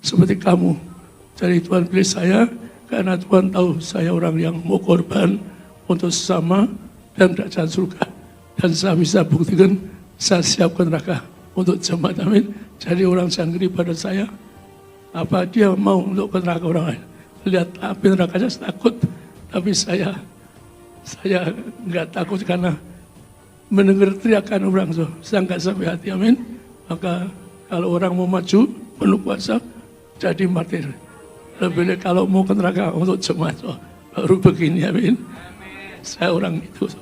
seperti kamu. Jadi Tuhan pilih saya karena Tuhan tahu saya orang yang mau korban untuk sesama dan kerajaan surga. Dan saya bisa buktikan saya siap ke neraka untuk jemaat, amin. Jadi orang jangan iri pada saya. Apa dia mau untuk ke neraka orang lain? Lihat api neraka saya takut, tapi saya nggak takut karena mendengar teriakan orang so, saya nggak sampai hati, amin. Maka kalau orang mau maju penuh kuasa jadi martir. Lebih baik kalau mau ke neraka untuk jemaat so, baru begini, amin. Saya orang itu so.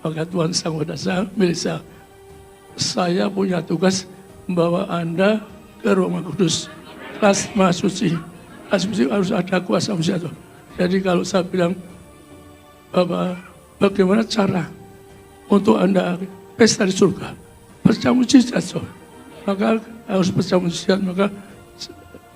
Maka Tuhan Sang Kuasa milik saya punya tugas membawa Anda ke Rumah Kudus, plasma suci. Plasma suci harus ada kuasa manusia so. Jadi kalau saya bilang Bapak, bagaimana cara untuk Anda pesta di surga? Percaya mujizat so. Maka harus percaya mujizat. Maka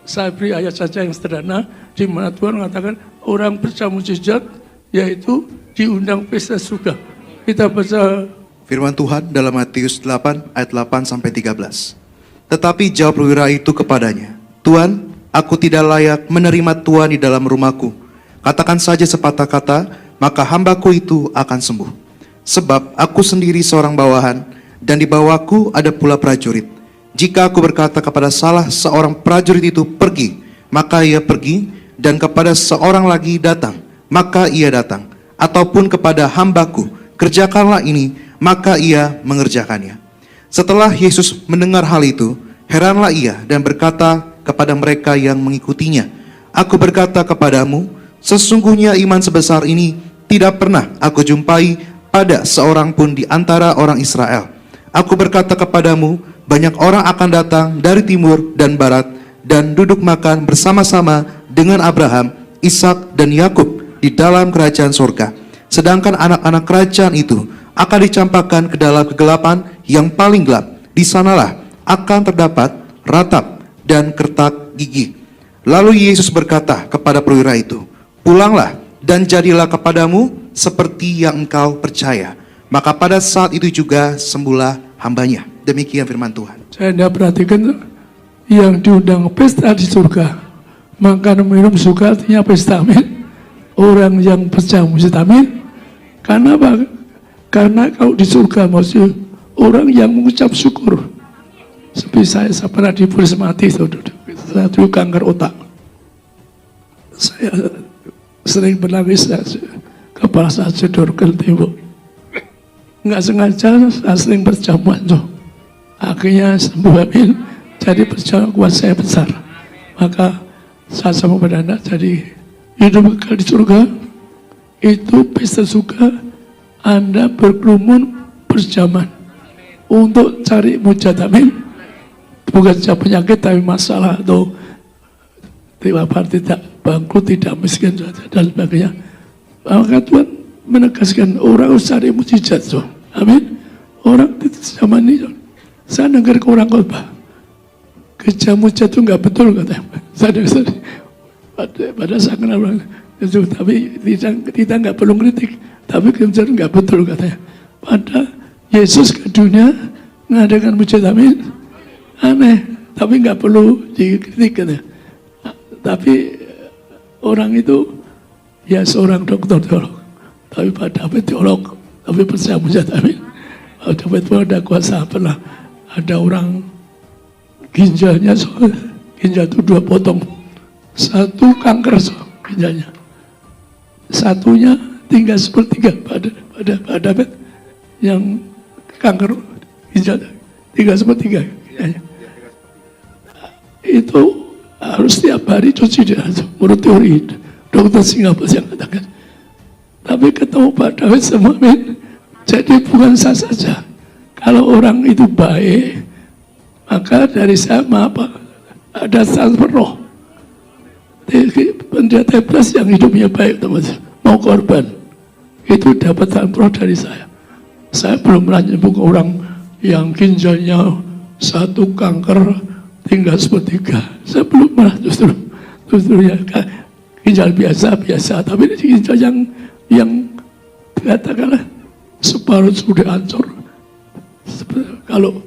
saya beri ayat saja yang sederhana di mana Tuhan mengatakan orang percaya mujizat yaitu diundang pesta surga. Kita baca firman Tuhan dalam Matius 8 ayat 8 sampai 13. Tetapi jawab perwira itu kepadanya, Tuhan, aku tidak layak menerima Tuhan di dalam rumahku. Katakan saja sepatah kata, maka hambaku itu akan sembuh. Sebab aku sendiri seorang bawahan, dan di bawahku ada pula prajurit. Jika aku berkata kepada salah seorang prajurit itu pergi, maka ia pergi, dan kepada seorang lagi datang, maka ia datang. Ataupun kepada hambaku, kerjakanlah ini, maka ia mengerjakannya. Setelah Yesus mendengar hal itu, heranlah ia dan berkata kepada mereka yang mengikutinya, aku berkata kepadamu, sesungguhnya iman sebesar ini tidak pernah aku jumpai pada seorang pun di antara orang Israel. Aku berkata kepadamu, banyak orang akan datang dari timur dan barat dan duduk makan bersama-sama dengan Abraham, Ishak dan Yakub di dalam kerajaan surga. Sedangkan anak-anak kerajaan itu akan dicampakkan ke dalam kegelapan yang paling gelap. Di sanalah akan terdapat ratap dan kertak gigi. Lalu Yesus berkata kepada perwira itu, pulanglah dan jadilah kepadamu seperti yang engkau percaya. Maka pada saat itu juga sembuhlah hambanya. Demikian firman Tuhan. Saya tidak perhatikan yang diundang pesta di surga, makan minum suka artinya pesta, amin. Orang yang percaya mujizat, amin. Karena apa? Karena kalau di surga maksudnya orang yang mengucap syukur. Seperti saya pernah difonis mati, saya dulu kanker otak. Saya sering menangis, kepala saya cedor ke tembok. Nggak sengaja saya sering berjamuan tuh. Akhirnya sembuh, amin. Jadi percaya kuat saya besar. Maka saya sama pada anak jadi hidup kekal di surga. Itu pesta surga Anda berkerumun berjamaah untuk cari mujizat, amin. Bukan saja penyakit tapi masalah atau tidak bangkrut, tidak miskin dan sebagainya. Maka Tuhan menegaskan orang harus cari mujizat, so. Amin. Orang di zaman ini, saya dengar ke orang khotbah, kerja mujizat itu nggak betul katanya. Pada saya kenal orang itu, tapi kita nggak perlu kritik. Tapi kerja nggak betul katanya. Pada Yesus ke dunia mengadakan mujizat, amin. Aneh, tapi nggak perlu dikritik katanya. Tapi orang itu ya seorang dokter teolog, tapi Pak David teolog, tapi percaya mujizat, amin. Pak David pun ada kuasa, pernah ada orang ginjalnya, ginjal itu 2 potong, 1 kanker ginjalnya, satunya tinggal 1/3 pada Pak David yang kanker ginjal tinggal 1/3 ginjalnya. Itu harus setiap hari cuci dia, menurut teori dokter Singapura yang katakan. Tapi ketemu Pak David semua, amin. Jadi bukan saya saja. Kalau orang itu baik, maka dari saya maaf, ada transfer roh. Pendeta plus yang hidupnya baik, teman-teman, mau korban, itu dapat transfer roh dari saya. Saya belum pernah nyembuh orang yang ginjalnya 1 kanker tinggal 1/3. Saya belum pernah, justru ya ginjal biasa, tapi ginjal yang katakanlah separuh sudah hancur. Kalau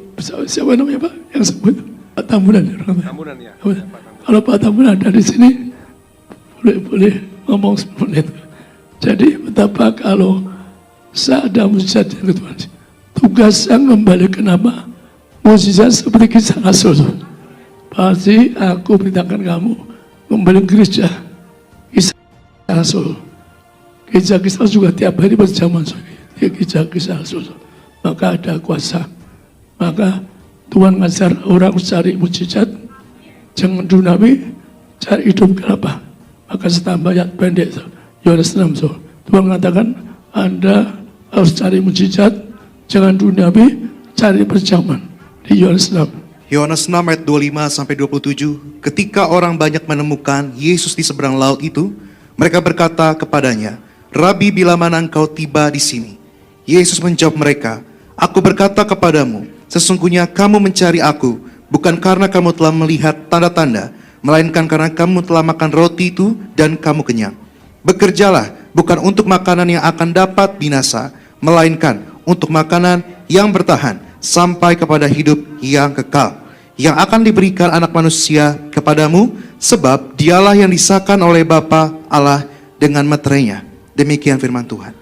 siapa namanya Pak yang sebut Tambunan ya. Kalau Pak Tamun ada di sini, boleh ngomong 10 menit. Jadi betapa kalau ada mujizat dari Tuhan. Tugas yang kembalikan apa? Mujizat seperti kisah Rasul. Pasti aku beritakan kamu kembali ke gereja. Kisah Rasul. Kisah-kisah juga tiap hari berjamaah. Kisah-kisah Rasul. Maka ada kuasa. Maka Tuhan ngajar orang cari mujizat. Jangan dunawi, cari hidup kenapa? Maka setambah ayat pendek, Yohanes 6. Tuhan mengatakan, Anda harus cari mujizat, jangan duniawi, cari perjamuan. Di Yohanes 6. Yohanes 6 ayat 25-27, ketika orang banyak menemukan Yesus di seberang laut itu, mereka berkata kepadanya, Rabi, bila mana engkau tiba di sini? Yesus menjawab mereka, Aku berkata kepadamu, sesungguhnya kamu mencari aku, bukan karena kamu telah melihat tanda-tanda, melainkan karena kamu telah makan roti itu dan kamu kenyang. Bekerjalah bukan untuk makanan yang akan dapat binasa, melainkan untuk makanan yang bertahan sampai kepada hidup yang kekal, yang akan diberikan anak manusia kepadamu, sebab dialah yang disahkan oleh Bapa Allah dengan meterainya. Demikian firman Tuhan.